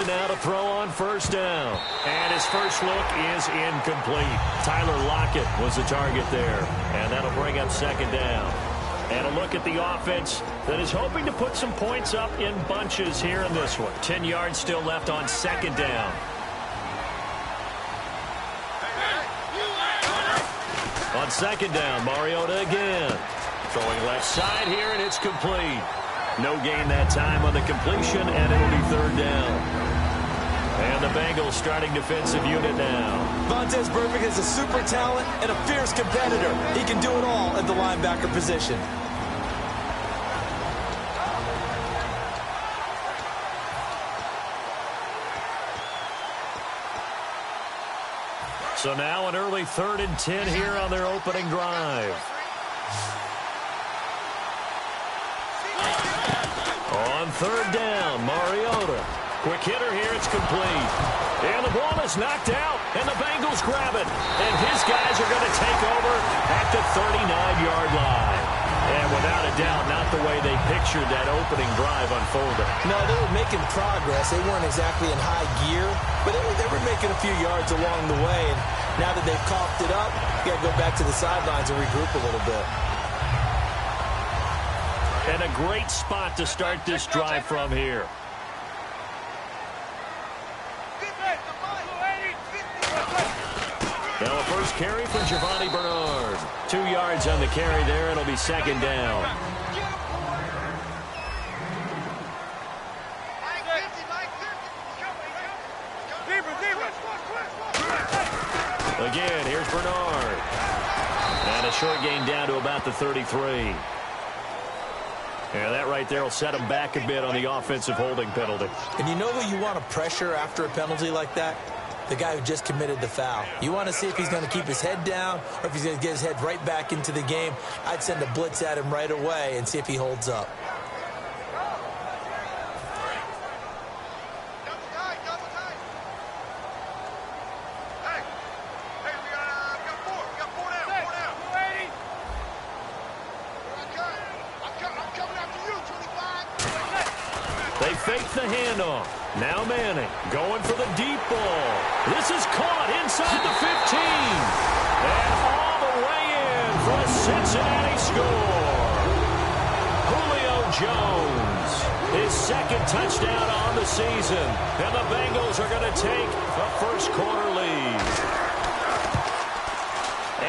now to throw on first down. And his first look is incomplete. Tyler Lockett was the target there. And that'll bring up second down. And a look at the offense that is hoping to put some points up in bunches here in this one. 10 yards still left on second down. On second down, Mariota again. Throwing left side here, and it's complete. No gain that time on the completion, and it'll be third down. And the Bengals starting defensive unit now. Vontaze Burfict is a super talent and a fierce competitor. He can do it all at the linebacker position. So now an early 3rd and 10 here on their opening drive. On third down, Mariota. Quick hitter here, it's complete. And the ball is knocked out, and the Bengals grab it. And his guys are going to take over at the 39-yard line. And without a doubt, not the way they pictured that opening drive unfolding. No, they were making progress. They weren't exactly in high gear, but they were making a few yards along the way. And now that they've coughed it up, you got to go back to the sidelines and regroup a little bit. And a great spot to start this drive from here. Now a first carry from Giovanni Bernard. 2 yards on the carry there. It'll be second down. Again, here's Bernard. And a short gain down to about the 33. Yeah, that right there will set him back a bit on the offensive holding penalty. And you know who you want to pressure after a penalty like that? The guy who just committed the foul. You want to see if he's going to keep his head down or if he's going to get his head right back into the game. I'd send a blitz at him right away and see if he holds up. They fake the handoff. Now Manning going for the deep ball. This is caught inside the 15. And all the way in for a Cincinnati score. Julio Jones, his second touchdown on the season. And the Bengals are going to take a first-quarter lead.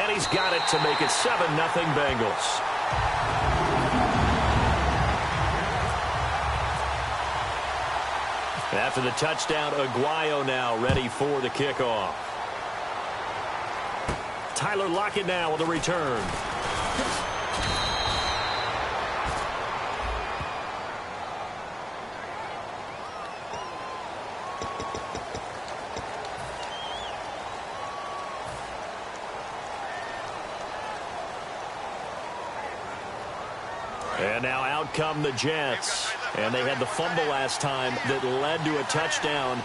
And he's got it to make it 7-0 Bengals. After the touchdown, Aguayo now ready for the kickoff. Tyler Lockett now with a return. And now out come the Jets. And they had the fumble last time that led to a touchdown.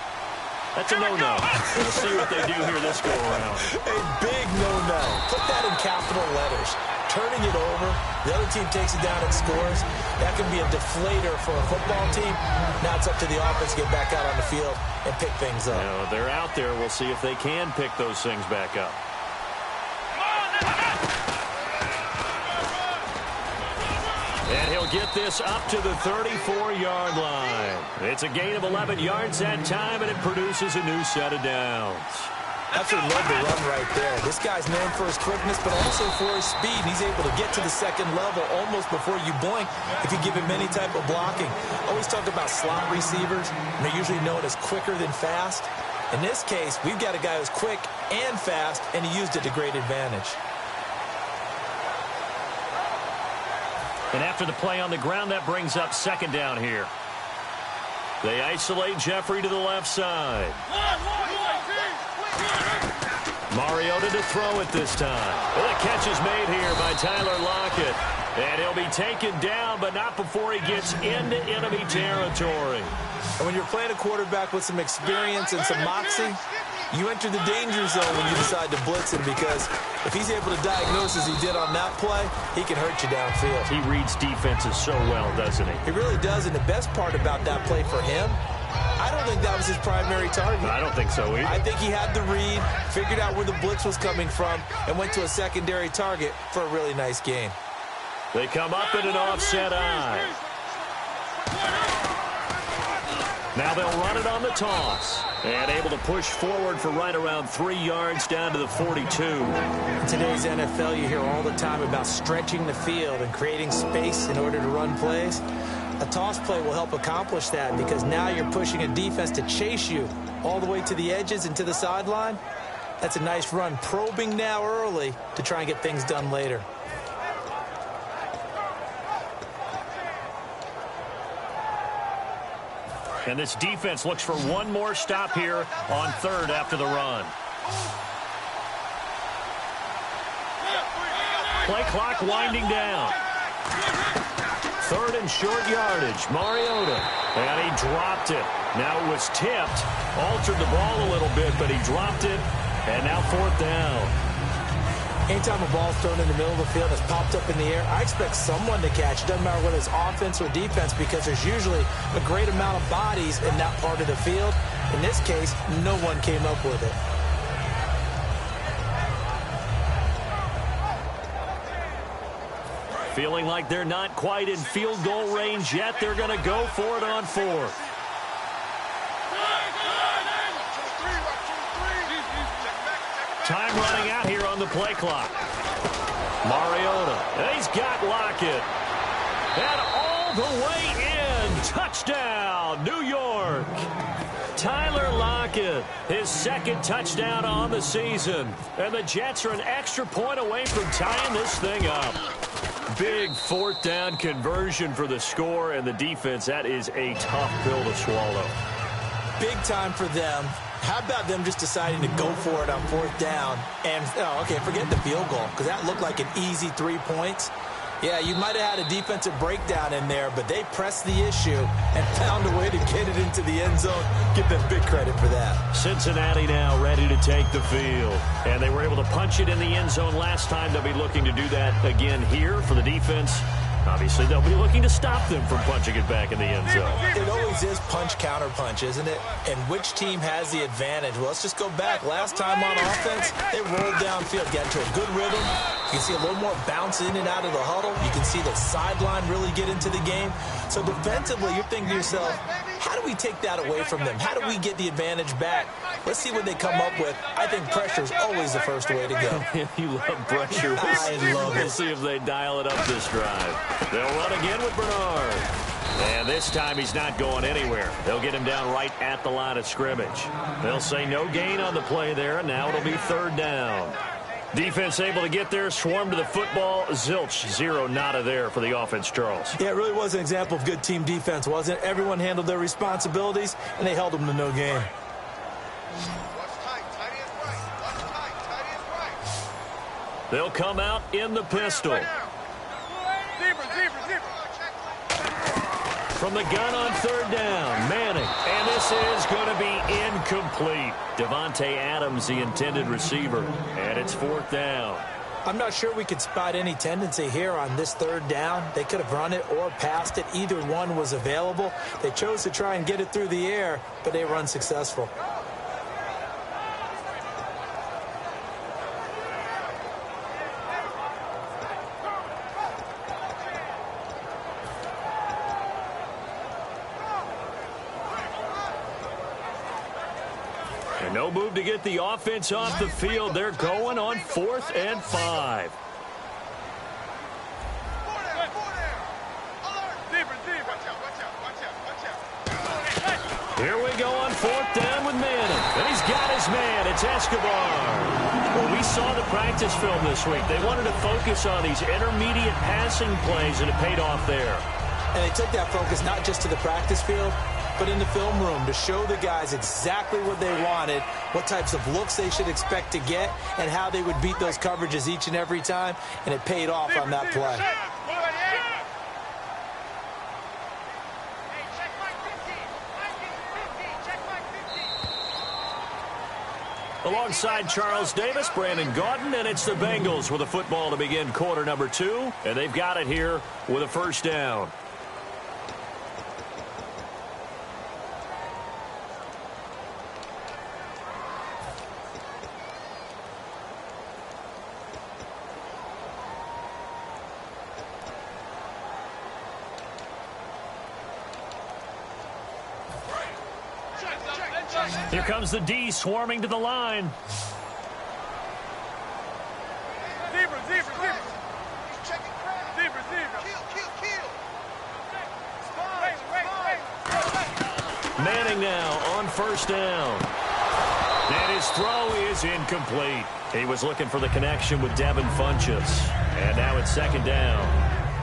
That's a no-no. We'll see what they do here this go-around. A big no-no. Put that in capital letters. Turning it over, the other team takes it down and scores. That can be a deflator for a football team. Now it's up to the offense to get back out on the field and pick things up. You know, they're out there. We'll see if they can pick those things back up. And he'll get this up to the 34-yard line. It's a gain of 11 yards that time, and it produces a new set of downs. Absolutely love the run right there. This guy's known for his quickness, but also for his speed. He's able to get to the second level almost before you blink if you give him any type of blocking. Always talk about slot receivers, and they're usually known as quicker than fast. In this case, we've got a guy who's quick and fast, and he used it to great advantage. And after the play on the ground, that brings up second down here. They isolate Jeffrey to the left side. Mariota to throw it this time. Well, the catch is made here by Tyler Lockett. And he'll be taken down, but not before he gets into enemy territory. And when you're playing a quarterback with some experience and some moxie, you enter the danger zone when you decide to blitz him, because if he's able to diagnose as he did on that play, he can hurt you downfield. He reads defenses so well, doesn't he? He really does, and the best part about that play for him, I don't think that was his primary target. I don't think so either. I think he had the read, figured out where the blitz was coming from, and went to a secondary target for a really nice gain. They come up in an offset eye. Now they'll run it on the toss. And able to push forward for right around 3 yards down to the 42. In today's NFL, you hear all the time about stretching the field and creating space in order to run plays. A toss play will help accomplish that because now you're pushing a defense to chase you all the way to the edges and to the sideline. That's a nice run, probing now early to try and get things done later. And this defense looks for one more stop here on third after the run. Play clock winding down. Third and short yardage. Mariota. And he dropped it. Now it was tipped. Altered the ball a little bit, but he dropped it. And now fourth down. Anytime a ball's thrown in the middle of the field, it's popped up in the air, I expect someone to catch. It doesn't matter whether it's offense or defense because there's usually a great amount of bodies in that part of the field. In this case, no one came up with it. Feeling like they're not quite in field goal range yet. They're going to go for it on fourth. Time running out here on the play clock. Mariota. And he's got Lockett. And all the way in. Touchdown, New York. Tyler Lockett, his second touchdown on the season. And the Jets are an extra point away from tying this thing up. Big fourth down conversion for the score and the defense. That is a tough pill to swallow. Big time for them. How about them just deciding to go for it on fourth down? And, okay, forget the field goal, because that looked like an easy 3 points. Yeah, you might have had a defensive breakdown in there, but they pressed the issue and found a way to get it into the end zone. Give them big credit for that. Cincinnati now ready to take the field. And they were able to punch it in the end zone last time. They'll be looking to do that again here for the defense. Obviously, they'll be looking to stop them from punching it back in the end zone. It always is punch-counter-punch, isn't it? And which team has the advantage? Well, let's just go back. Last time on offense, they rolled downfield, got into a good rhythm. You can see a little more bounce in and out of the huddle. You can see the sideline really get into the game. So defensively, you're thinking to yourself, how do we take that away from them? How do we get the advantage back? Let's see what they come up with. I think pressure is always the first way to go. You love pressure. I love it. We'll see if they dial it up this drive. They'll run again with Bernard. And this time he's not going anywhere. They'll get him down right at the line of scrimmage. They'll say no gain on the play there, and now it'll be third down. Defense able to get there, swarm to the football. Zilch, zero, nada there for the offense, Charles. Yeah, it really was an example of good team defense, wasn't it? Everyone handled their responsibilities, and they held them to no gain. They'll come out in the pistol. From the gun on third down, Manning. And this is going to be incomplete. Devontae Adams, the intended receiver. And it's fourth down. I'm not sure we could spot any tendency here on this third down. They could have run it or passed it. Either one was available. They chose to try and get it through the air, but they were unsuccessful. And no move to get the offense off the field. They're going on 4th and 5. Here we go on 4th down with Manning. And he's got his man. It's Escobar. Well, we saw the practice film this week. They wanted to focus on these intermediate passing plays, and it paid off there. And they took that focus not just to the practice field, but in the film room to show the guys exactly what they wanted, what types of looks they should expect to get, and how they would beat those coverages each and every time, and it paid off on that play. Alongside Charles Davis, Brandon Gaudin, and it's the Bengals with a football to begin quarter number 2, and they've got it here with a first down. Here comes the D swarming to the line. Manning now on first down. And his throw is incomplete. He was looking for the connection with Devin Funchess. And now it's second down.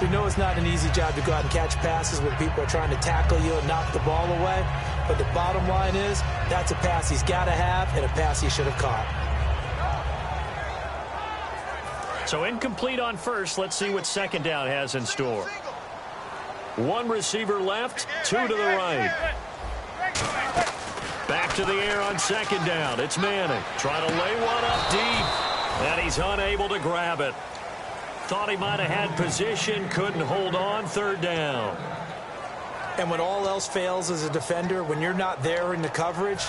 We know it's not an easy job to go out and catch passes when people are trying to tackle you and knock the ball away. But the bottom line is, that's a pass he's got to have and a pass he should have caught. So incomplete on first. Let's see what second down has in store. One receiver left, two to the right. Back to the air on second down. It's Manning trying to lay one up deep, and he's unable to grab it. Thought he might have had position, couldn't hold on. Third down. And when all else fails as a defender, when you're not there in the coverage,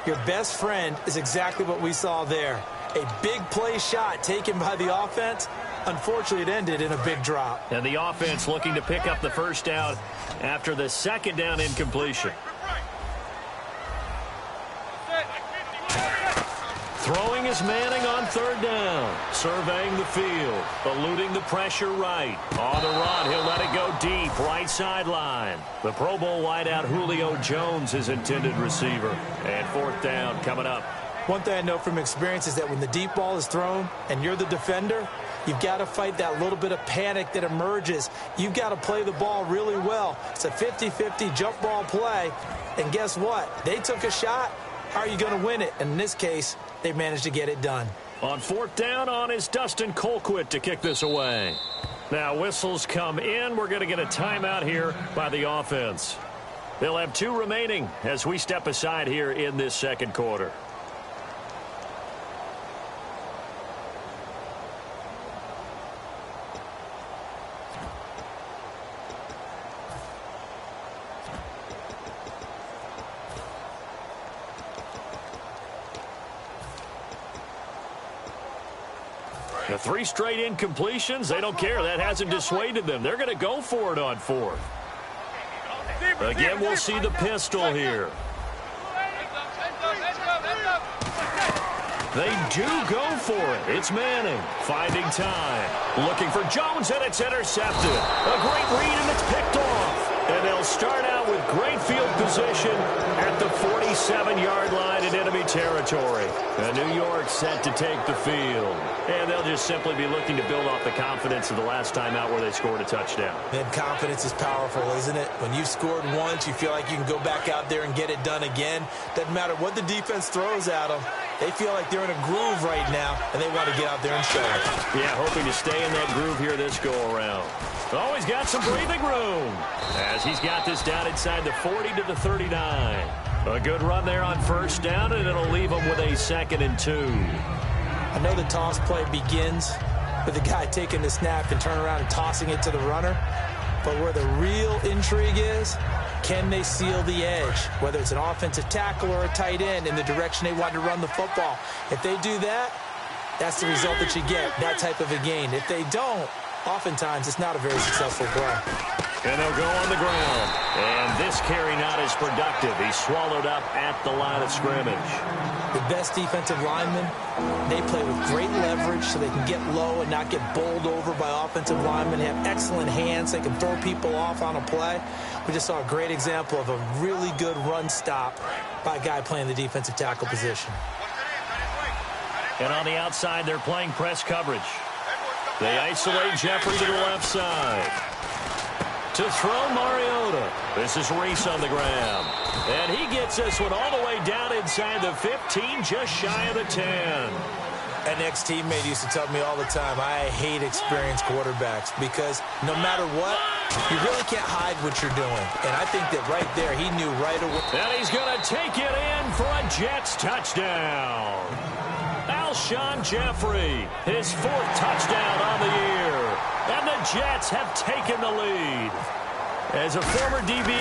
your best friend is exactly what we saw there. A big play shot taken by the offense. Unfortunately, it ended in a big drop. And the offense looking to pick up the first down after the second down incompletion. Throwing is Manning on third down. Surveying the field. Eluding the pressure right. On the run, he'll let it go deep. Right sideline. The Pro Bowl wideout Julio Jones, his intended receiver. And fourth down coming up. One thing I know from experience is that when the deep ball is thrown and you're the defender, you've got to fight that little bit of panic that emerges. You've got to play the ball really well. It's a 50-50 jump ball play. And guess what? They took a shot. How are you going to win it? And in this case, they managed to get it done. On fourth down on is Dustin Colquitt to kick this away. Now whistles come in. We're going to get a timeout here by the offense. They'll have two remaining as we step aside here in this second quarter. The three straight incompletions, they don't care. That hasn't dissuaded them. They're going to go for it on fourth. Again, we'll see the pistol here. They do go for it. It's Manning finding time. Looking for Jones, and it's intercepted. A great read, and it's picked off. And they'll start out with great field position at the 47-yard line in enemy territory. And New York set to take the field. And they'll just simply be looking to build off the confidence of the last time out where they scored a touchdown. And confidence is powerful, isn't it? When you've scored once, you feel like you can go back out there and get it done again. Doesn't matter what the defense throws at them. They feel like they're in a groove right now, and they want to get out there and show it. Yeah, hoping to stay in that groove here this go-around. Oh, he's got some breathing room as he's got this down inside the 40 to the 39. A good run there on first down, and it'll leave him with a 2nd and 2. I know the toss play begins with the guy taking the snap and turning around and tossing it to the runner. But where the real intrigue is, can they seal the edge, whether it's an offensive tackle or a tight end, in the direction they want to run the football? If they do that, that's the result that you get, that type of a gain. If they don't, oftentimes it's not a very successful play. And they'll go on the ground. And this carry not as productive. He's swallowed up at the line of scrimmage. The best defensive linemen, they play with great leverage so they can get low and not get bowled over by offensive linemen. They have excellent hands. They can throw people off on a play. We just saw a great example of a really good run stop by a guy playing the defensive tackle position. And on the outside, they're playing press coverage. They isolate Jeffrey to the left side. To throw Mariota. This is Reese on the ground. And he gets this one all the way down inside the 15, just shy of the 10. An ex-teammate used to tell me all the time, I hate experienced quarterbacks because no matter what, you really can't hide what you're doing. And I think that right there, he knew right away. And he's going to take it in for a Jets touchdown. Alshon Jeffrey, his 4th touchdown on the year. And the Jets have taken the lead. As a former DB,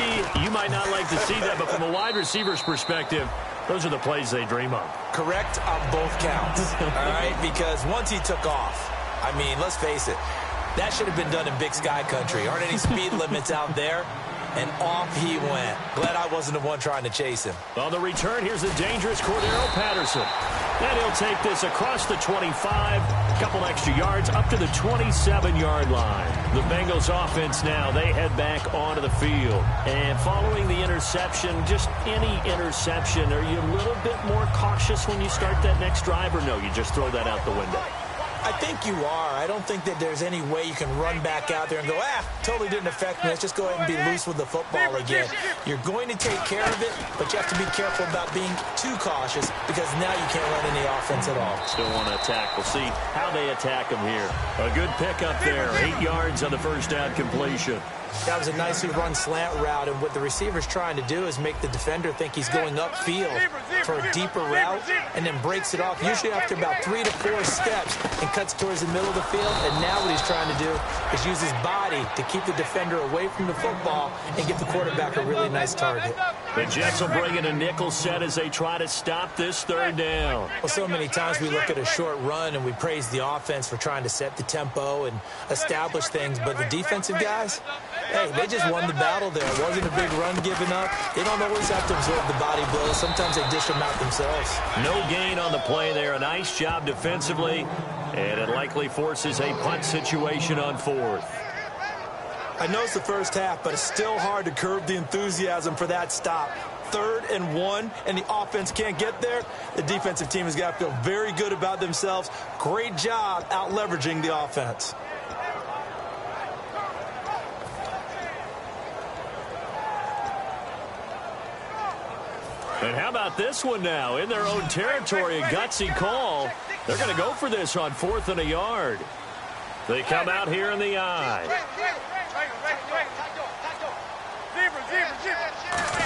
you might not like to see that, but from a wide receiver's perspective, those are the plays they dream of. Correct on both counts, all right? Because once he took off, I mean, let's face it, that should have been done in Big Sky country. Aren't any speed limits out there? And off he went. Glad I wasn't the one trying to chase him. On the return, here's the dangerous Cordero Patterson. And he'll take this across the 25, a couple extra yards, up to the 27-yard line. The Bengals offense now, they head back onto the field. And following the interception, just any interception, are you a little bit more cautious when you start that next drive, or no, you just throw that out the window? I think you are. I don't think that there's any way you can run back out there and go, totally didn't affect me. Let's just go ahead and be loose with the football again. You're going to take care of it, but you have to be careful about being too cautious because now you can't run any offense at all. Still want to attack. We'll see how they attack him here. A good pickup there. 8 yards on the first down completion. That was a nicely run slant route, and what the receiver's trying to do is make the defender think he's going upfield for a deeper route and then breaks it off, usually after about 3 to 4 steps, and cuts towards the middle of the field. And now what he's trying to do is use his body to keep the defender away from the football and give the quarterback a really nice target. The Jets will bring in a nickel set as they try to stop this third down. Well, so many times we look at a short run and we praise the offense for trying to set the tempo and establish things, but the defensive guys, hey, they just won the battle there. It wasn't a big run given up. They don't always have to absorb the body blows. Sometimes they dish them out themselves. No gain on the play there. A nice job defensively, and it likely forces a punt situation on fourth. I know it's the first half, but it's still hard to curb the enthusiasm for that stop. 3rd and 1, and the offense can't get there. The defensive team has got to feel very good about themselves. Great job out leveraging the offense. And how about this one now? In their own territory, a gutsy call. They're going to go for this on 4th and a yard. They come out here in the eye.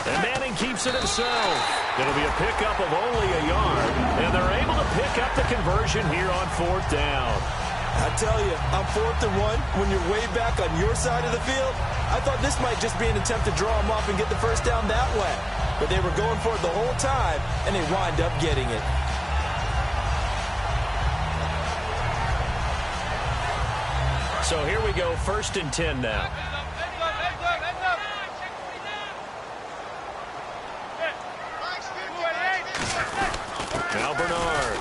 And Manning keeps it himself. It'll be a pickup of only a yard. And they're able to pick up the conversion here on 4th down. I tell you, on 4th and 1, when you're way back on your side of the field, I thought this might just be an attempt to draw them off and get the first down that way. But they were going for it the whole time, and they wind up getting it. So here we go, 1st and 10 now. Now Bernard.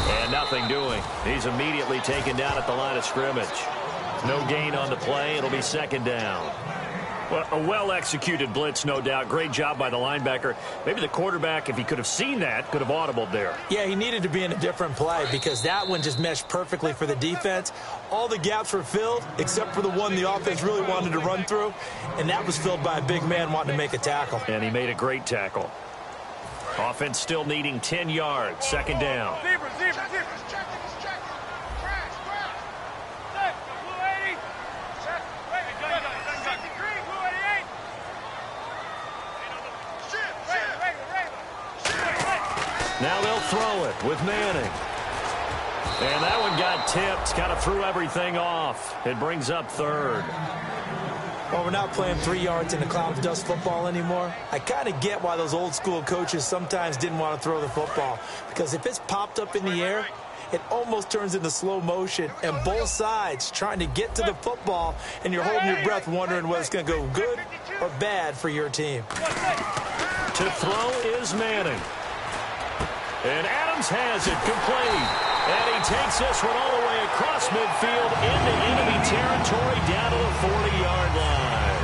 And nothing doing. He's immediately taken down at the line of scrimmage. No gain on the play. It'll be 2nd down. Well, a well-executed blitz, no doubt. Great job by the linebacker. Maybe the quarterback, if he could have seen that, could have audibled there. Yeah, he needed to be in a different play because that one just meshed perfectly for the defense. All the gaps were filled except for the one the offense really wanted to run through, and that was filled by a big man wanting to make a tackle. And he made a great tackle. Offense still needing 10 yards. 2nd down. Now they'll throw it with Manning. And that one got tipped, kind of threw everything off. It brings up 3rd. Well, we're not playing 3 yards in the cloud of dust football anymore. I kind of get why those old school coaches sometimes didn't want to throw the football. Because if it's popped up in the air, it almost turns into slow motion. And both sides trying to get to the football, and you're holding your breath wondering whether it's going to go good or bad for your team. To throw is Manning. And Adams has it complete. And he takes this one all the way across midfield into enemy territory down to the 40-yard line.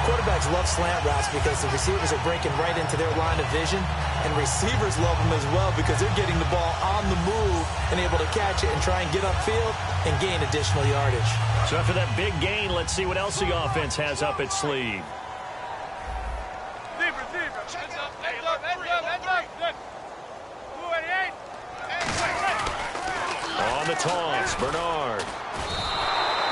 Quarterbacks love slant routes because the receivers are breaking right into their line of vision. And receivers love them as well because they're getting the ball on the move and able to catch it and try and get upfield and gain additional yardage. So after that big gain, let's see what else the offense has up its sleeve. On the toss, Bernard.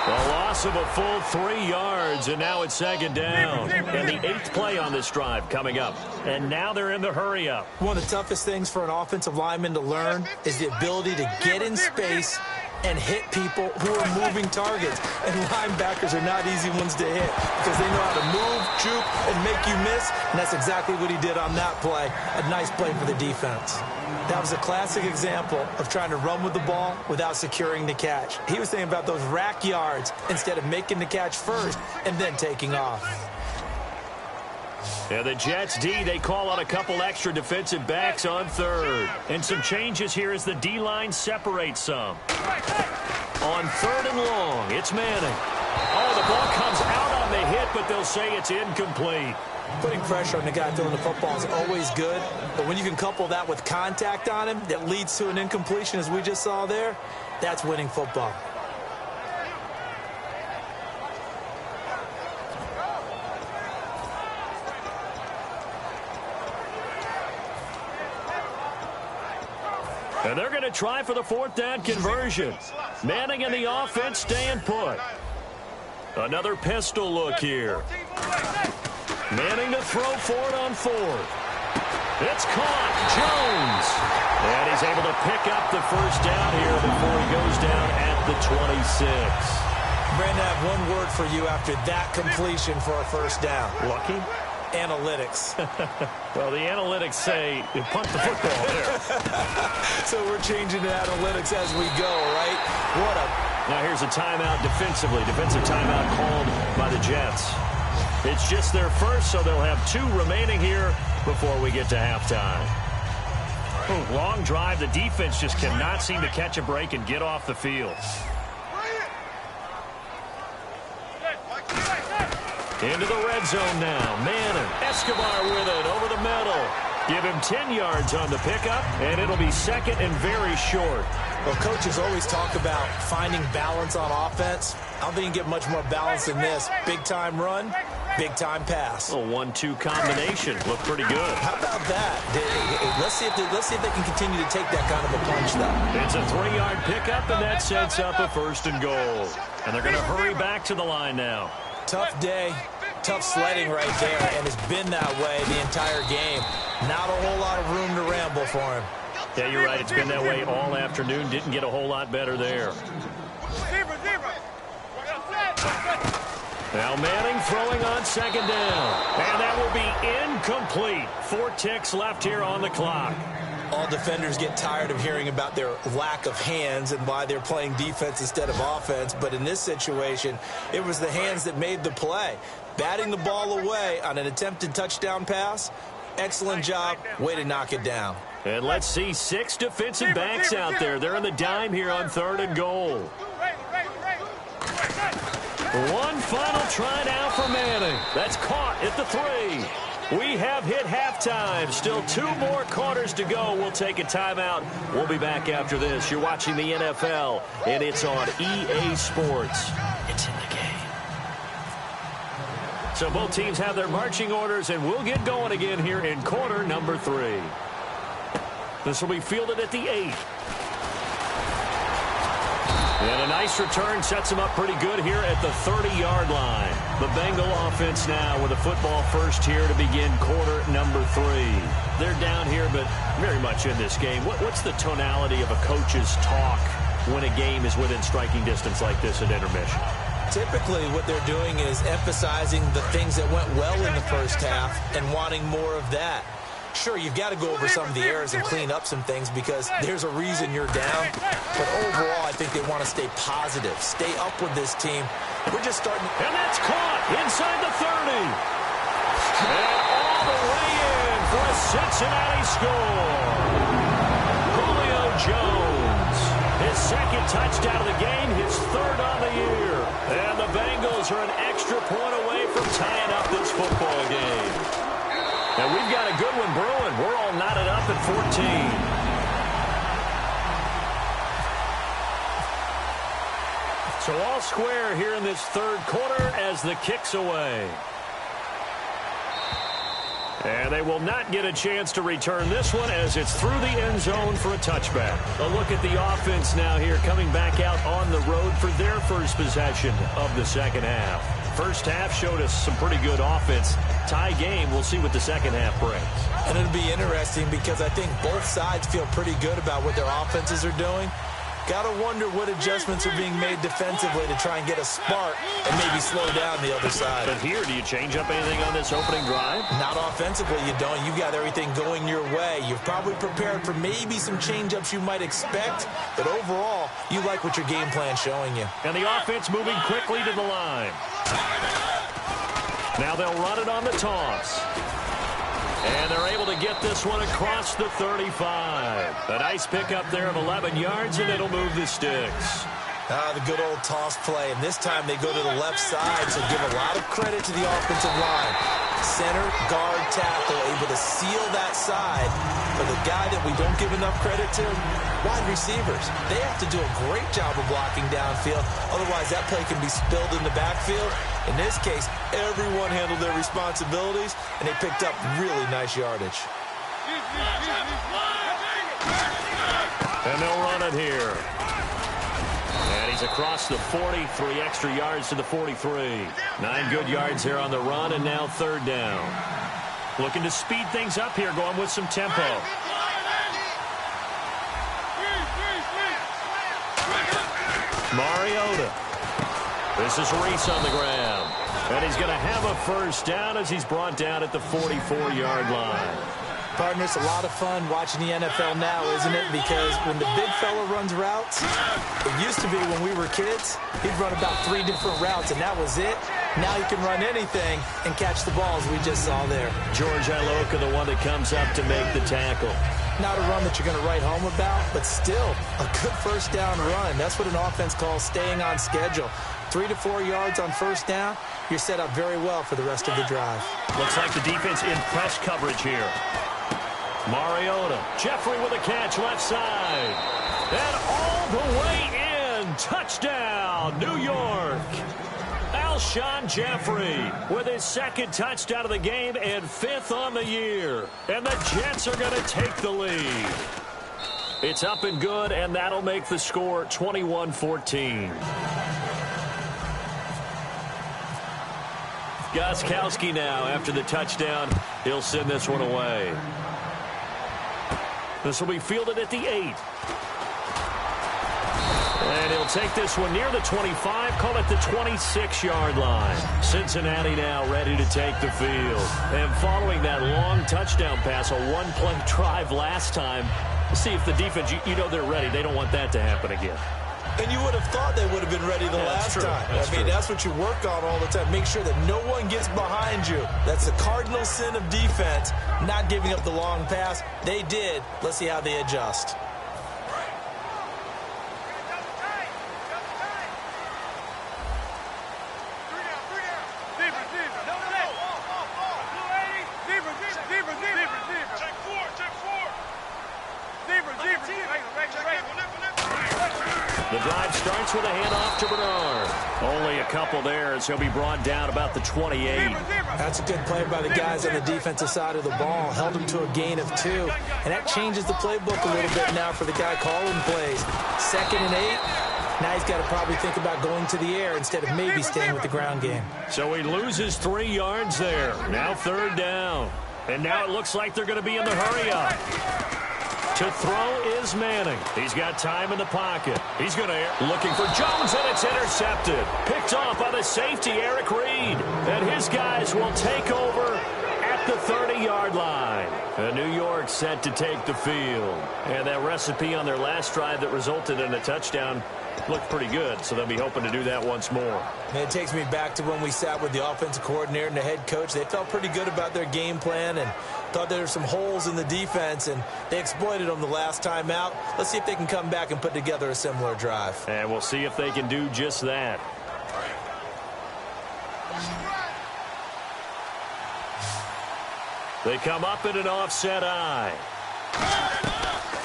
The loss of a full 3 yards, and now it's 2nd down. And the 8th play on this drive coming up. And now they're in the hurry-up. One of the toughest things for an offensive lineman to learn is the ability to get in space and hit people who are moving targets. And linebackers are not easy ones to hit because they know how to move, juke, and make you miss. And that's exactly what he did on that play. A nice play for the defense. That was a classic example of trying to run with the ball without securing the catch. He was thinking about those rack yards instead of making the catch first and then taking off. Yeah, the Jets D, they call out a couple extra defensive backs on third. And some changes here as the D-line separates some. On third and long, it's Manning. Oh, the ball comes out on the hit, but they'll say it's incomplete. Putting pressure on the guy throwing the football is always good, but when you can couple that with contact on him that leads to an incompletion, as we just saw there, that's winning football. And they're going to try for the fourth down conversion. Manning and the offense staying put. Another pistol look here. Manning to throw for it on fourth. It's caught. Jones. And he's able to pick up the first down here before he goes down at the 26. Brandon, I have one word for you after that completion for a first down. Lucky? Analytics. Well, the analytics say you punt the football there. So we're changing to analytics as we go, right? Now here's a timeout defensively. Defensive timeout called by the Jets. It's just their first, so they'll have 2 remaining here before we get to halftime. Long drive. The defense just cannot seem to catch a break and get off the field. Into the red zone now. Manning. Escobar with it over the middle. Give him 10 yards on the pickup, and it'll be second and very short. Well, coaches always talk about finding balance on offense. I don't think you can get much more balance than this. Big-time run, big-time pass. A 1-2 combination. Looked pretty good. How about that? Let's see if they can continue to take that kind of a punch, though. It's a 3-yard pickup, and that sets up a first and goal. And they're going to hurry back to the line now. Tough day, tough sledding right there, and it's been that way the entire game. Not a whole lot of room to ramble for him. Yeah, you're right. It's been that way all afternoon. Didn't get a whole lot better there. Now Manning throwing on second down. And that will be incomplete. 4 ticks left here on the clock. All defenders get tired of hearing about their lack of hands and why they're playing defense instead of offense. But in this situation, it was the hands that made the play. Batting the ball away on an attempted touchdown pass. Excellent job. Way to knock it down. And let's see 6 defensive backs out there. They're on the dime here on third and goal. One final try now for Manning. That's caught at the 3. We have hit halftime. Still 2 more quarters to go. We'll take a timeout. We'll be back after this. You're watching the NFL, and it's on EA Sports. It's in the game. So both teams have their marching orders, and we'll get going again here in quarter number 3. This will be fielded at the 8. And a nice return sets him up pretty good here at the 30-yard line. The Bengal offense now with a football first here to begin quarter number 3. They're down here, but very much in this game. What's the tonality of a coach's talk when a game is within striking distance like this at intermission? Typically, what they're doing is emphasizing the things that went well in the first half and wanting more of that. Sure, you've got to go over some of the errors and clean up some things because there's a reason you're down. But overall, I think they want to stay positive, stay up with this team. We're just starting. And that's caught inside the 30. And all the way in for a Cincinnati score. Julio Jones. His second touchdown of the game, his 3rd on the year. And the Bengals are an extra point away from tying up this football game. And we've got a good one brewing. We're all knotted up at 14. So all square here in this 3rd quarter as the kick's away. And they will not get a chance to return this one as it's through the end zone for a touchback. A look at the offense now here coming back out on the road for their first possession of the second half. First half showed us some pretty good offense. Tie game, we'll see what the second half brings. And it'll be interesting because I think both sides feel pretty good about what their offenses are doing. Got to wonder what adjustments are being made defensively to try and get a spark and maybe slow down the other side. But here, do you change up anything on this opening drive? Not offensively, you don't. You've got everything going your way. You've probably prepared for maybe some change-ups you might expect, but overall, you like what your game plan's showing you. And the offense moving quickly to the line. Now they'll run it on the toss. And they're able to get this one across the 35. A nice pickup there of 11 yards, and it'll move the sticks. The good old toss play, and this time they go to the left side, so give a lot of credit to the offensive line. Center, guard, tackle, able to seal that side. But the guy that we don't give enough credit to, wide receivers. They have to do a great job of blocking downfield. Otherwise, that play can be spilled in the backfield. In this case, everyone handled their responsibilities, and they picked up really nice yardage. And they'll run it here. And he's across the 40, 3 extra yards to the 43. 9 good yards there on the run, and now third down. Looking to speed things up here, going with some tempo. Mariota. This is Reese on the ground. And he's going to have a first down as he's brought down at the 44-yard line. Partner, it's a lot of fun watching the NFL now, isn't it? Because when the big fella runs routes, it used to be when we were kids, he'd run about 3 different routes, and that was it. Now he can run anything and catch the balls we just saw there. George Iloka, the one that comes up to make the tackle. Not a run that you're going to write home about, but still a good first down run. That's what an offense calls staying on schedule. 3 to 4 yards on first down, you're set up very well for the rest of the drive. Looks like the defense in press coverage here. Mariota, Jeffrey with a catch left side. And all the way in. Touchdown, New York. Alshon Jeffrey with his second touchdown of the game and 5th on the year. And the Jets are going to take the lead. It's up and good, and that'll make the score 21-14. Gostkowski now after the touchdown. He'll send this one away. This will be fielded at the 8. And he'll take this one near the 25, call it the 26-yard line. Cincinnati now ready to take the field. And following that long touchdown pass, a one-play drive last time, see if the defense, you know they're ready. They don't want that to happen again. And you would have thought they would have been ready the last time. That's what you work on all the time. Make sure that no one gets behind you. That's the cardinal sin of defense, not giving up the long pass. They did. Let's see how they adjust. The drive starts with a handoff to Bernard. Only a couple there, as he'll be brought down about the 28. That's a good play by the guys on the defensive side of the ball. Held him to a gain of 2. And that changes the playbook a little bit now for the guy calling plays. 2nd and 8. Now he's got to probably think about going to the air instead of maybe staying with the ground game. So he loses 3 yards there. Now third down. And now it looks like they're going to be in the hurry-up. To throw is Manning. He's got time in the pocket. He's going to looking for Jones, and it's intercepted. Picked off by the safety, Eric Reed. And his guys will take over at the 30-yard line. And New York set to take the field. And that recipe on their last drive that resulted in a touchdown looked pretty good, so they'll be hoping to do that once more. And it takes me back to when we sat with the offensive coordinator and the head coach. They felt pretty good about their game plan and thought there were some holes in the defense, and they exploited them the last time out. Let's see if they can come back and put together a similar drive. And we'll see if they can do just that. They come up in an offset eye.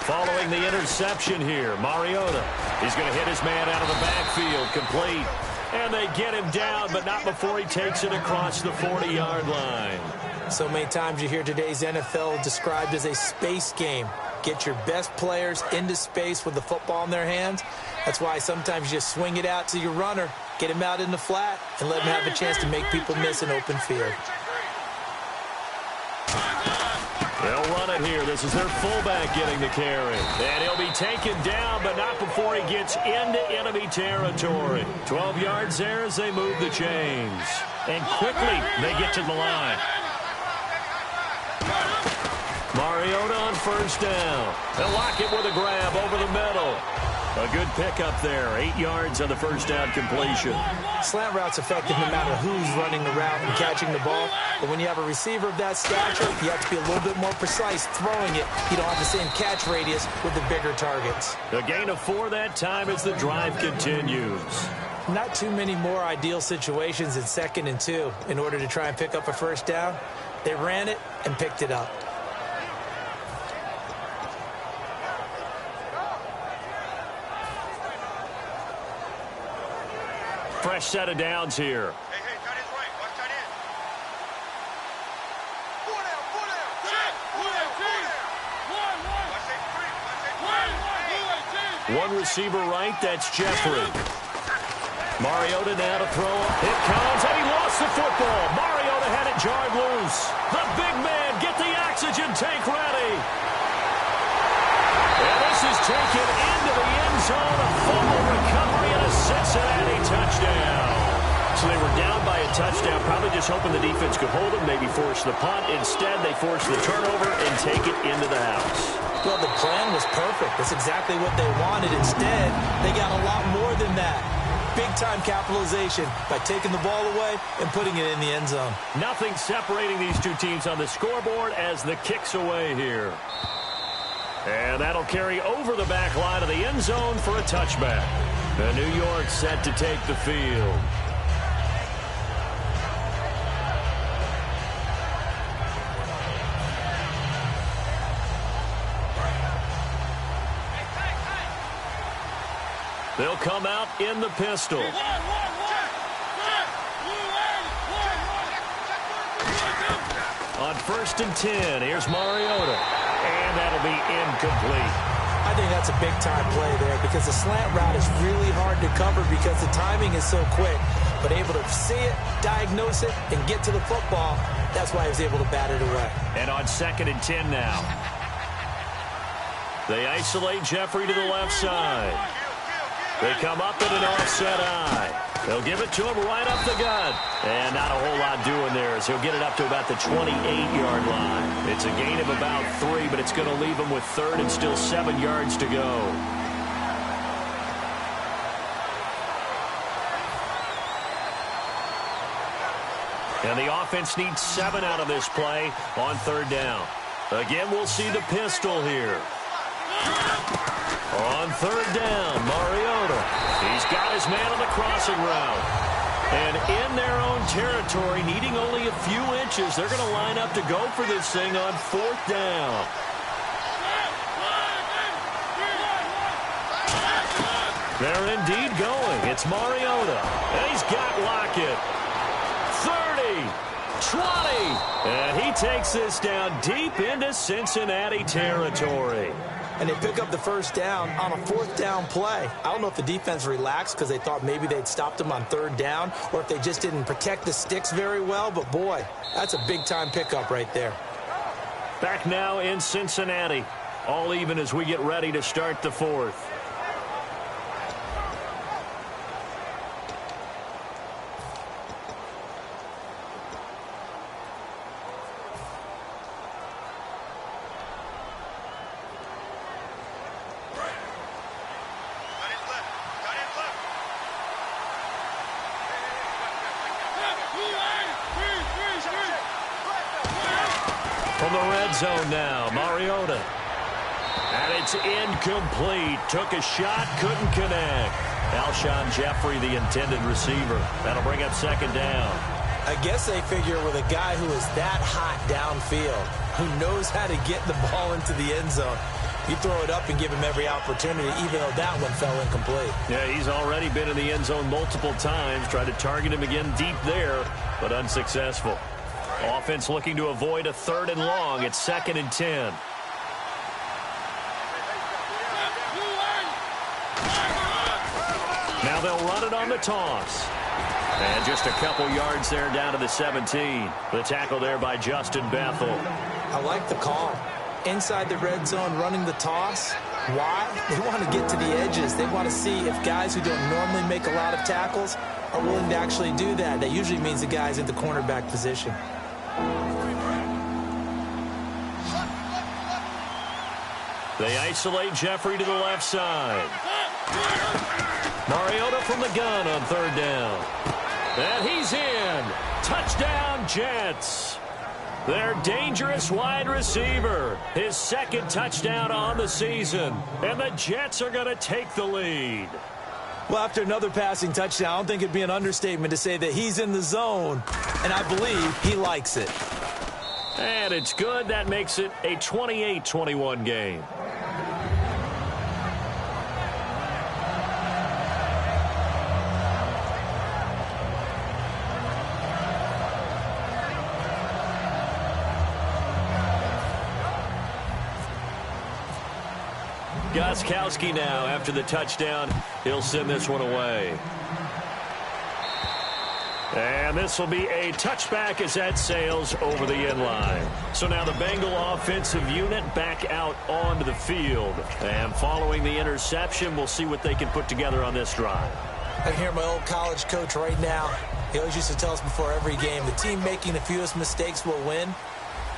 Following the interception here, Mariota. He's going to hit his man out of the backfield, complete. And they get him down, but not before he takes it across the 40-yard line. So many times you hear today's NFL described as a space game. Get your best players into space with the football in their hands. That's why sometimes you just swing it out to your runner, get him out in the flat, and let him have a chance to make people miss an open field. They'll run it here. This is their fullback getting the carry. And he'll be taken down, but not before he gets into enemy territory. 12 yards there as they move the chains. And quickly, they get to the line. Mariota on first down. They'll lock it with a grab over the middle. A good pickup there. 8 yards on the first down completion. Slant route's effective no matter who's running the route and catching the ball. But when you have a receiver of that stature, you have to be a little bit more precise throwing it. You don't have the same catch radius with the bigger targets. A gain of 4 that time as the drive continues. Not too many more ideal situations in 2nd and 2 in order to try and pick up a first down. They ran it and picked it up. Fresh set of downs here. Hey, tight end's right. Watch tight end. One receiver right, that's Jeffrey. Mariota now to throw. It comes, and he lost the football. Mariota had it jarred loose. The big man, get the oxygen tank ready. And this is taken into the end zone. A fumble recovery and a Cincinnati touchdown. So they were down by a touchdown, probably just hoping the defense could hold them, maybe force the punt. Instead, they forced the turnover and take it into the house. Well, the plan was perfect. That's exactly what they wanted. Instead, they got a lot more than that. Big-time capitalization by taking the ball away and putting it in the end zone. Nothing separating these two teams on the scoreboard as the kick's away here. And that'll carry over the back line of the end zone for a touchback. The New York set to take the field. They'll come out in the pistol. On 1st and 10, here's Mariota. And that'll be incomplete. I think that's a big-time play there because the slant route is really hard to cover because the timing is so quick. But able to see it, diagnose it, and get to the football, that's why he was able to bat it away. And on 2nd and 10 now. They isolate Jeffrey to the left side. They come up in an offset eye. They'll give it to him right up the gut. And not a whole lot doing there as he'll get it up to about the 28-yard line. It's a gain of about 3, but it's going to leave him with 3rd and still 7 yards to go. And the offense needs 7 out of this play on 3rd down. Again, we'll see the pistol here. On 3rd down, Mariota. He's got his man on the crossing route. And in their own territory, needing only a few inches, they're going to line up to go for this thing on 4th down. They're indeed going. It's Mariota. And he's got Lockett. 30, 20. And he takes this down deep into Cincinnati territory. And they pick up the first down on a 4th down play. I don't know if the defense relaxed because they thought maybe they'd stopped them on 3rd down or if they just didn't protect the sticks very well. But, boy, that's a big-time pickup right there. Back now in Cincinnati. All even as we get ready to start the 4th. From the red zone now, Mariota. And it's incomplete. Took a shot, couldn't connect. Alshon Jeffrey, the intended receiver. That'll bring up 2nd down. I guess they figure with a guy who is that hot downfield, who knows how to get the ball into the end zone, you throw it up and give him every opportunity, even though that one fell incomplete. Yeah, he's already been in the end zone multiple times. Tried to target him again deep there, but unsuccessful. Offense looking to avoid a 3rd and long. It's 2nd and 10. Now they'll run it on the toss. And just a couple yards there down to the 17. The tackle there by Justin Bethel. I like the call. Inside the red zone running the toss. Why? They want to get to the edges. They want to see if guys who don't normally make a lot of tackles are willing to actually do that. That usually means the guy's in the cornerback position. They isolate Jeffrey to the left side. Mariota from the gun on third down. And he's in. Touchdown, Jets. Their dangerous wide receiver. His second touchdown on the season. And the Jets are going to take the lead. Well, after another passing touchdown, I don't think it'd be an understatement to say that he's in the zone. And I believe he likes it. And it's good. That makes it a 28-21 game. Gostkowski now after the touchdown. He'll send this one away. And this will be a touchback as that sails over the end line. So now the Bengal offensive unit back out onto the field. And following the interception, we'll see what they can put together on this drive. I can hear my old college coach right now. He always used to tell us before every game, the team making the fewest mistakes will win.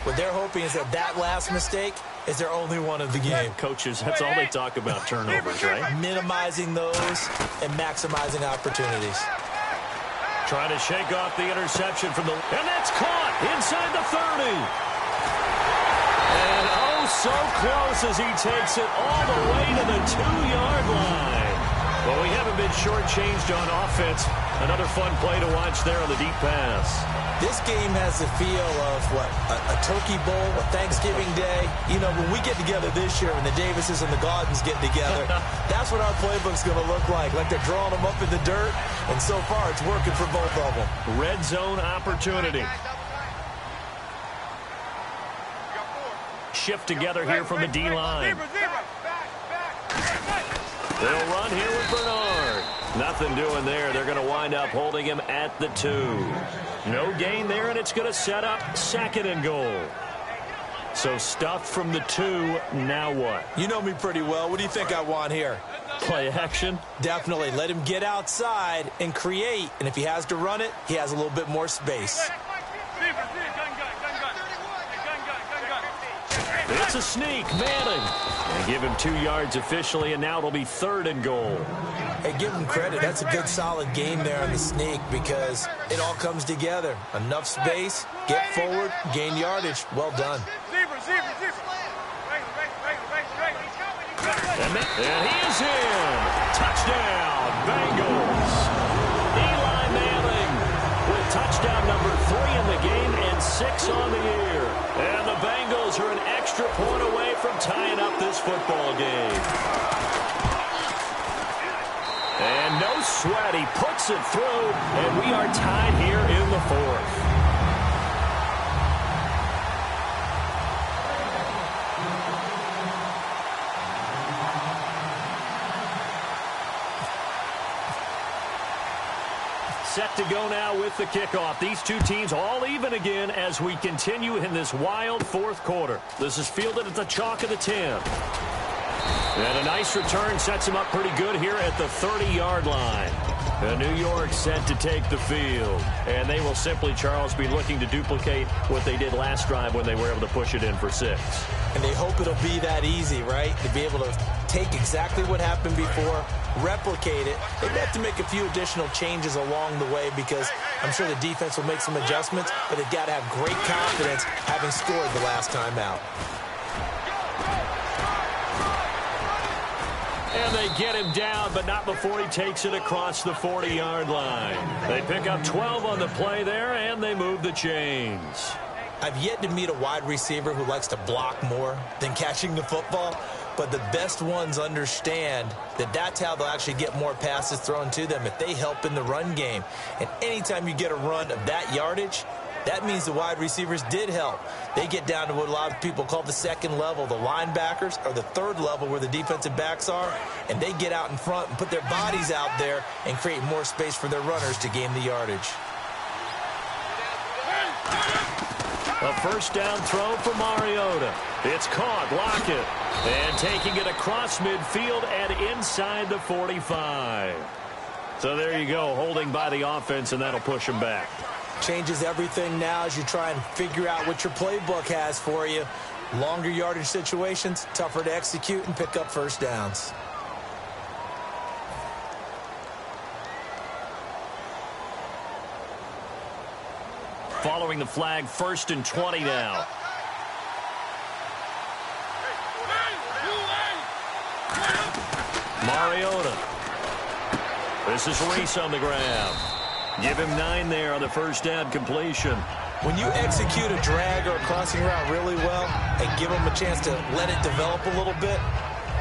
What they're hoping is that last mistake is their only one of the game. Coaches, that's all they talk about, turnovers, right? Minimizing those and maximizing opportunities. Trying to shake off the interception from the... And that's caught inside the 30. And oh, so close as he takes it all the way to the 2-yard line. Well, we haven't been shortchanged on offense. Another fun play to watch there on the deep pass. This game has the feel of, what, a turkey bowl, a Thanksgiving Day. You know, when we get together this year and the Davises and the Gaudens get together, that's what our playbook's going to look like they're drawing them up in the dirt, and so far it's working for both of them. Red zone opportunity. Shift together here from the D-line. They'll run here with Bernard. Nothing doing there. They're going to wind up holding him at the 2. No gain there, and it's going to set up 2nd and goal. So stuffed from the 2. Now what? You know me pretty well. What do you think I want here? Play action? Definitely. Let him get outside and create. And if he has to run it, he has a little bit more space. It's a sneak. Manning. And give him 2 yards officially, and now it'll be 3rd and goal. Hey, give him credit. That's a good, solid game there on the sneak because it all comes together. Enough space, get forward, gain yardage. Well done. And he is in. Touchdown, Bengals. Eli Manning with touchdown number 3 in the game and 6 on the year. And the Bengals are an extra point away from tying up this football game. And no sweat, he puts it through, and we are tied here in the 4th. Set to go now with the kickoff. These two teams all even again as we continue in this wild 4th quarter. This is fielded at the chalk of the 10. And a nice return sets him up pretty good here at the 30-yard line. New York set to take the field. And they will simply, Charles, be looking to duplicate what they did last drive when they were able to push it in for 6. And they hope it'll be that easy, right? To be able to take exactly what happened before, replicate it. They have to make a few additional changes along the way because I'm sure the defense will make some adjustments, but they've got to have great confidence having scored the last time out. And they get him down, but not before he takes it across the 40-yard line. They pick up 12 on the play there, and they move the chains. I've yet to meet a wide receiver who likes to block more than catching the football, but the best ones understand that that's how they'll actually get more passes thrown to them if they help in the run game. And anytime you get a run of that yardage, that means the wide receivers did help. They get down to what a lot of people call the 2nd level. The linebackers are the 3rd level where the defensive backs are, and they get out in front and put their bodies out there and create more space for their runners to gain the yardage. A 1st down throw for Mariota. It's caught, Lockett. And taking it across midfield and inside the 45. So there you go, holding by the offense, and that'll push him back. Changes everything now as you try and figure out what your playbook has for you. Longer yardage situations, tougher to execute and pick up 1st downs. following the flag, 1st and 20 now. Mariota. This is Reese on the grab. Give him 9 there on the first down completion. When you execute a drag or a crossing route really well and give them a chance to let it develop a little bit,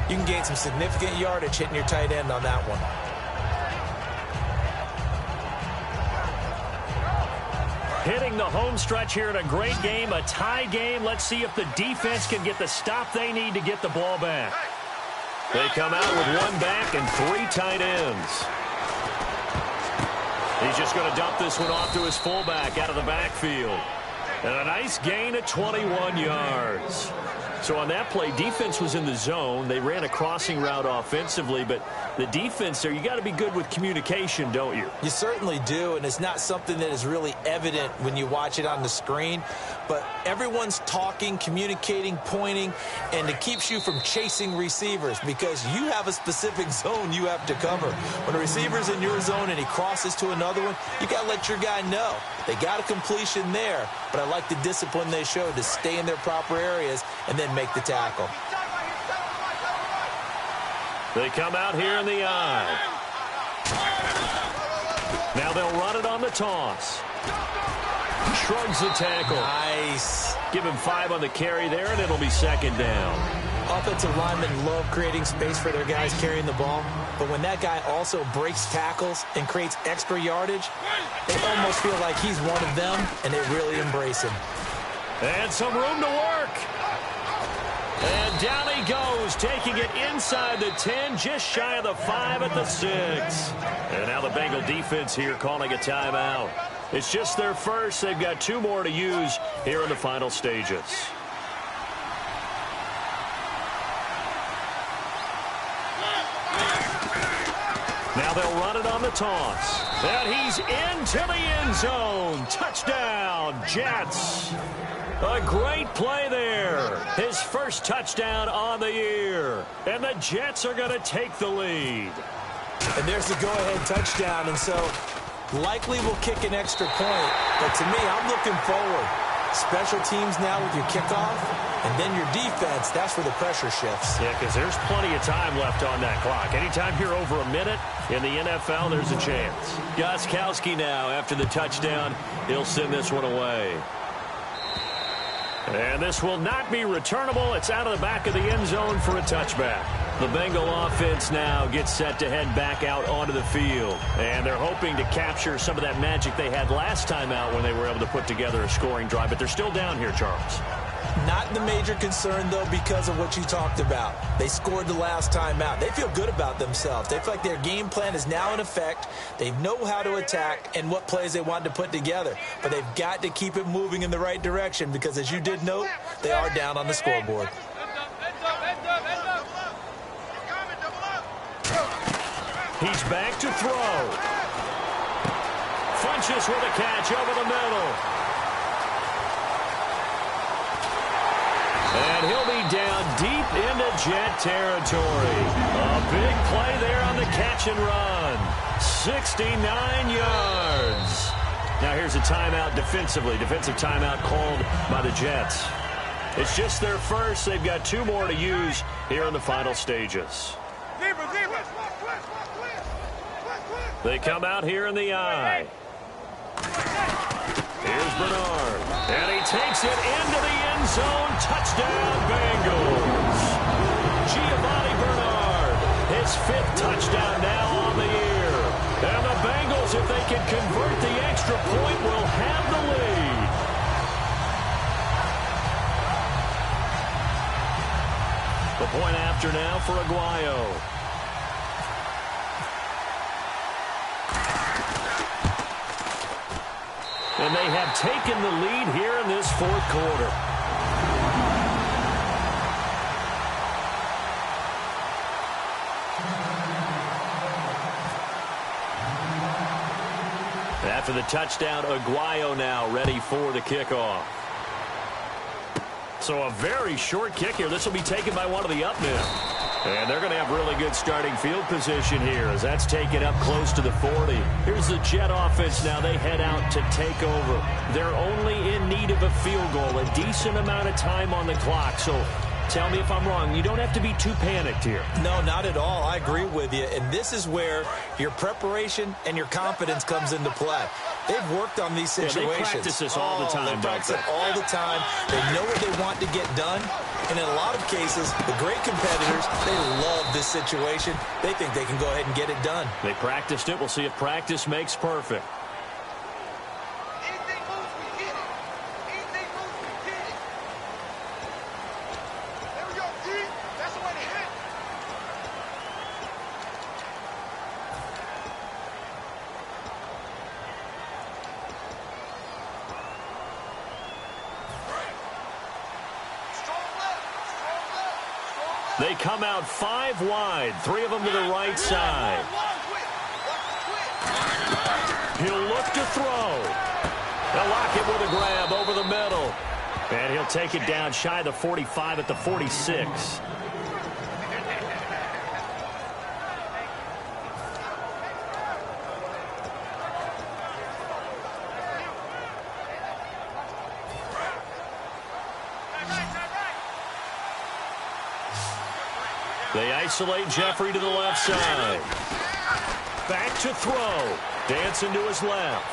you can gain some significant yardage hitting your tight end on that one. Hitting the home stretch here in a great game, a tie game. Let's see if the defense can get the stop they need to get the ball back. They come out with 1 back and 3 tight ends. He's just going to dump this one off to his fullback out of the backfield. And a nice gain of 21 yards. So on that play, defense was in the zone. They ran a crossing route offensively, but the defense there, you got to be good with communication, don't you? You certainly do, and it's not something that is really evident when you watch it on the screen. But everyone's talking, communicating, pointing, and it keeps you from chasing receivers because you have a specific zone you have to cover. When a receiver's in your zone and he crosses to another one, you got to let your guy know. They got a completion there, but I like the discipline they showed to stay in their proper areas and then make the tackle. They come out here in the eye. Now they'll run it on the toss. Shrugs the tackle. Nice. Give him 5 on the carry there, and it'll be 2nd down. Offensive linemen love creating space for their guys carrying the ball, but when that guy also breaks tackles and creates extra yardage, they almost feel like he's one of them, and they really embrace him. And some room to work. And down he goes, taking it inside the 10, just shy of the 5 at the 6. And now the Bengal defense here calling a timeout. It's just their first. They've got 2 more to use here in the final stages. Now they'll run it on the toss. And he's into the end zone. Touchdown, Jets. A great play there. His first touchdown on the year. And the Jets are going to take the lead. And there's the go-ahead touchdown. And so likely will kick an extra point. But to me, I'm looking forward. Special teams now with your kickoff. And then your defense, that's where the pressure shifts. Yeah, because there's plenty of time left on that clock. Anytime you're over a minute in the NFL, there's a chance. Gostkowski now after the touchdown. He'll send this one away. And this will not be returnable. It's out of the back of the end zone for a touchback. The Bengal offense now gets set to head back out onto the field. And they're hoping to capture some of that magic they had last time out when they were able to put together a scoring drive. But they're still down here, Charles. Not the major concern, though, because of what you talked about. They scored the last time out. They feel good about themselves. They feel like their game plan is now in effect. They know how to attack and what plays they want to put together. But they've got to keep it moving in the right direction because, as you did note, they are down on the scoreboard. He's back to throw. Funches with a catch over the middle. And he'll be down deep into Jet territory. A big play there on the catch and run. 69 yards. Now here's a timeout defensively. Defensive timeout called by the Jets. It's just their first. They've got 2 more to use here in the final stages. They come out here in the eye. Here's Bernard. And he takes it into the end zone. Touchdown, Bengals. Giovanni Bernard, his 5th touchdown now on the year. And the Bengals, if they can convert the extra point, will have the lead. The point after now for Aguayo. And they have taken the lead here in this 4th quarter. After the touchdown, Aguayo now ready for the kickoff. So a very short kick here. This will be taken by one of the up men. And they're going to have really good starting field position here as that's taken up close to the 40. Here's the Jet offense now. They head out to take over. They're only in need of a field goal, a decent amount of time on the clock. So tell me if I'm wrong. You don't have to be too panicked here. No, not at all. I agree with you. And this is where your preparation and your confidence comes into play. They've worked on these situations. They practice this all the time. They practice it all the time. They know what they want to get done. And in a lot of cases, the great competitors, they love this situation. They think they can go ahead and get it done. They practiced it. We'll see if practice makes perfect. Anything moves, we get it. Anything moves, we get it. There we go, D. That's the way to hit. They come out 5 wide, 3 of them to the right side. He'll look to throw. They'll lock it with a grab over the middle. And he'll take it down shy of the 45 at the 46. They isolate Jeffrey to the left side. Back to throw. Dancing to his left.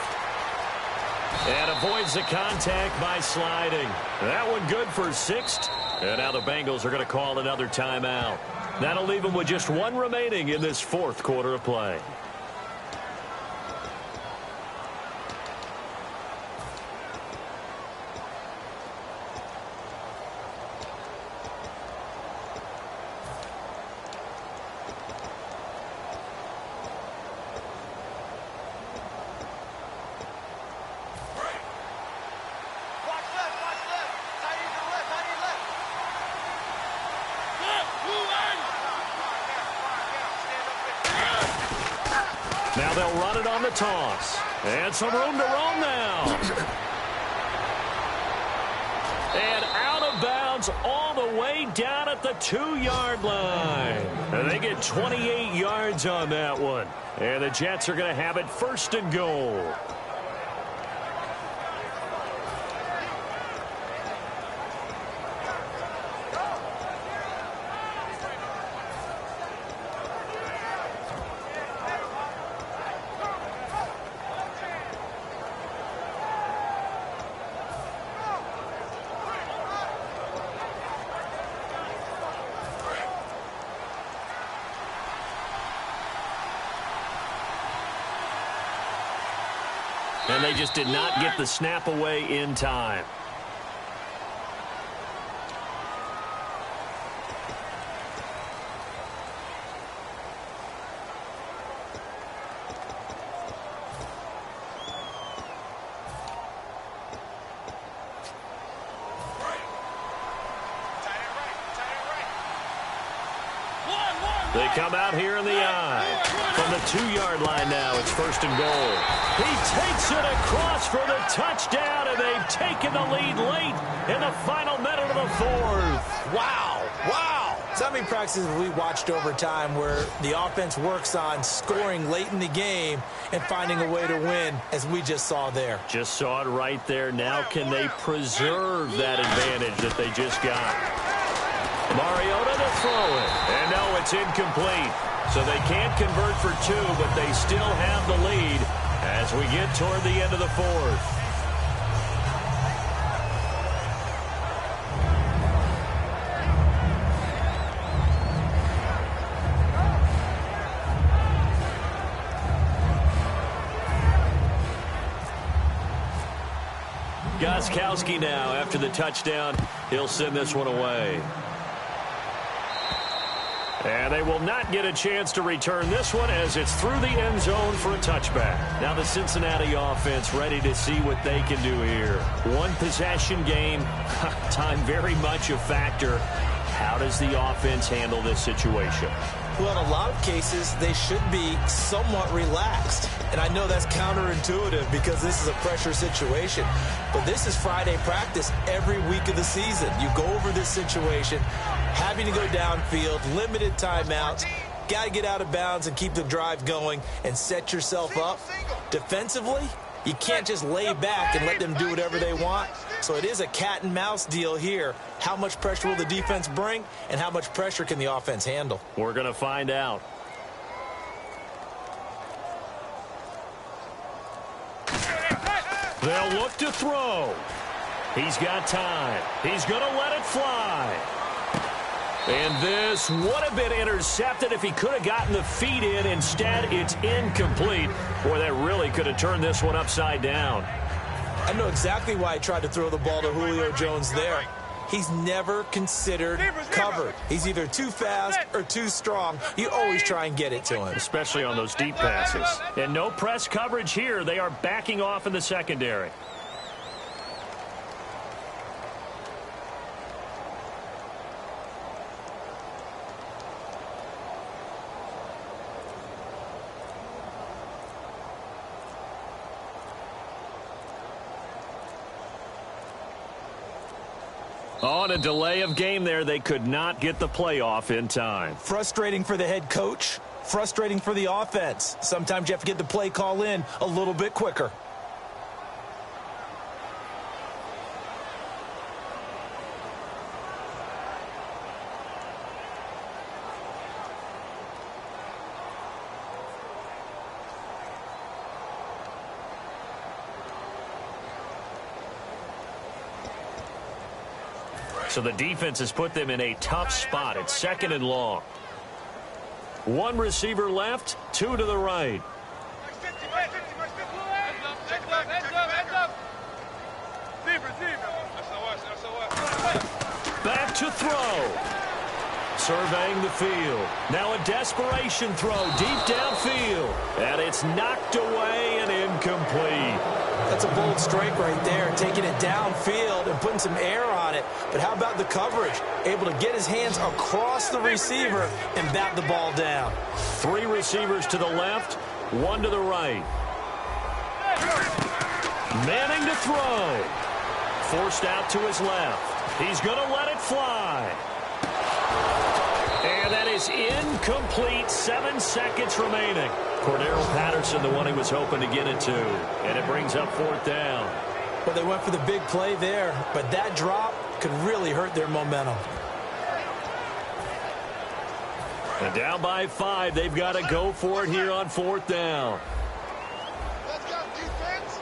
And avoids the contact by sliding. That one good for 6th. And now the Bengals are going to call another timeout. That'll leave them with just 1 remaining in this 4th quarter of play. Now they'll run it on the toss. And some room to roam now. And out of bounds all the way down at the 2-yard line. And they get 28 yards on that one. And the Jets are going to have it 1st and goal. And they just did not get the snap away in time. They come out here in the eye. From the 2-yard line now, it's 1st and goal. He takes it across for the touchdown, and they've taken the lead late in the final minute of the 4th. Wow. Wow. So many practices we watched over time where the offense works on scoring late in the game and finding a way to win, as we just saw there. Just saw it right there. Now can they preserve that advantage that they just got? Mariota to throw it. And no, it's incomplete. So they can't convert for 2, but they still have the lead as we get toward the end of the 4th. Gostkowski now after the touchdown. He'll send this one away. And they will not get a chance to return this one as it's through the end zone for a touchback. Now the Cincinnati offense ready to see what they can do here. 1 possession game. Time very much a factor. How does the offense handle this situation? Well, in a lot of cases, they should be somewhat relaxed. And I know that's counterintuitive because this is a pressure situation. But this is Friday practice every week of the season. You go over this situation, having to go downfield, limited timeouts, got to get out of bounds and keep the drive going and set yourself up. Defensively, you can't just lay back and let them do whatever they want. So it is a cat and mouse deal here. How much pressure will the defense bring, and how much pressure can the offense handle? We're going to find out. They'll look to throw. He's got time. He's going to let it fly. And this would have been intercepted if he could have gotten the feet in. Instead, it's incomplete. Boy, that really could have turned this one upside down. I know exactly why I tried to throw the ball to Julio Jones there. He's never considered covered. He's either too fast or too strong. You always try and get it to him. Especially on those deep passes. And no press coverage here. They are backing off in the secondary. On a delay of game there, they could not get the playoff in time. Frustrating for the head coach, frustrating for the offense. Sometimes you have to get the play call in a little bit quicker. So the defense has put them in a tough spot. It's 2nd and long. One receiver left, two to the right. Back to throw. Surveying the field. Now a desperation throw deep downfield. And it's knocked away and incomplete. That's a bold strike right there, taking it downfield and putting some air on it. But how about the coverage? Able to get his hands across the receiver and bat the ball down. 3 receivers to the left, 1 to the right. Manning to throw. Forced out to his left. He's going to let it fly. And that is incomplete. 7 seconds remaining. Cordero Patterson, the one he was hoping to get it to. And it brings up 4th down. Well, they went for the big play there, but that drop could really hurt their momentum. And down by 5, they've got to go for it here on 4th down. Let's go, defense.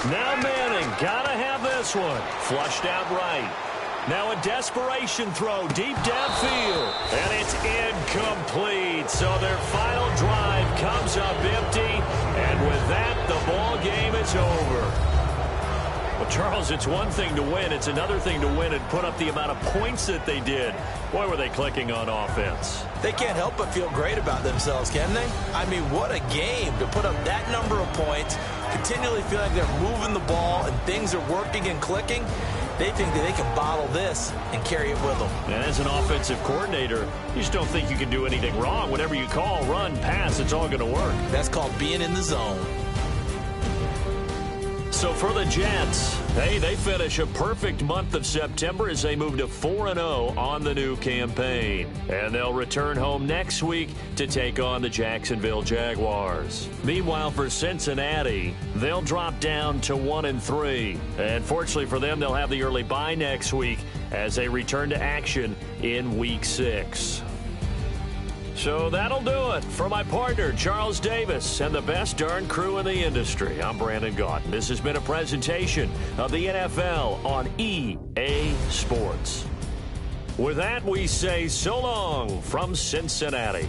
Now Manning, got to have this one. Flushed out right. Now a desperation throw deep downfield. And it's incomplete. So their final drive comes up empty. And with that, the ball game is over. Well, Charles, it's one thing to win. It's another thing to win and put up the amount of points that they did. Boy, were they clicking on offense. They can't help but feel great about themselves, can they? I mean, what a game to put up that number of points, continually feel like they're moving the ball and things are working and clicking. They think that they can bottle this and carry it with them. And as an offensive coordinator, you just don't think you can do anything wrong. Whatever you call, run, pass, it's all going to work. That's called being in the zone. So for the Jets, hey, they finish a perfect month of September as they move to 4-0 on the new campaign. And they'll return home next week to take on the Jacksonville Jaguars. Meanwhile, for Cincinnati, they'll drop down to 1-3. And fortunately for them, they'll have the early bye next week as they return to action in Week 6. So that'll do it. For my partner, Charles Davis, and the best darn crew in the industry, I'm Brandon Gaudin. This has been a presentation of the NFL on EA Sports. With that, we say so long from Cincinnati.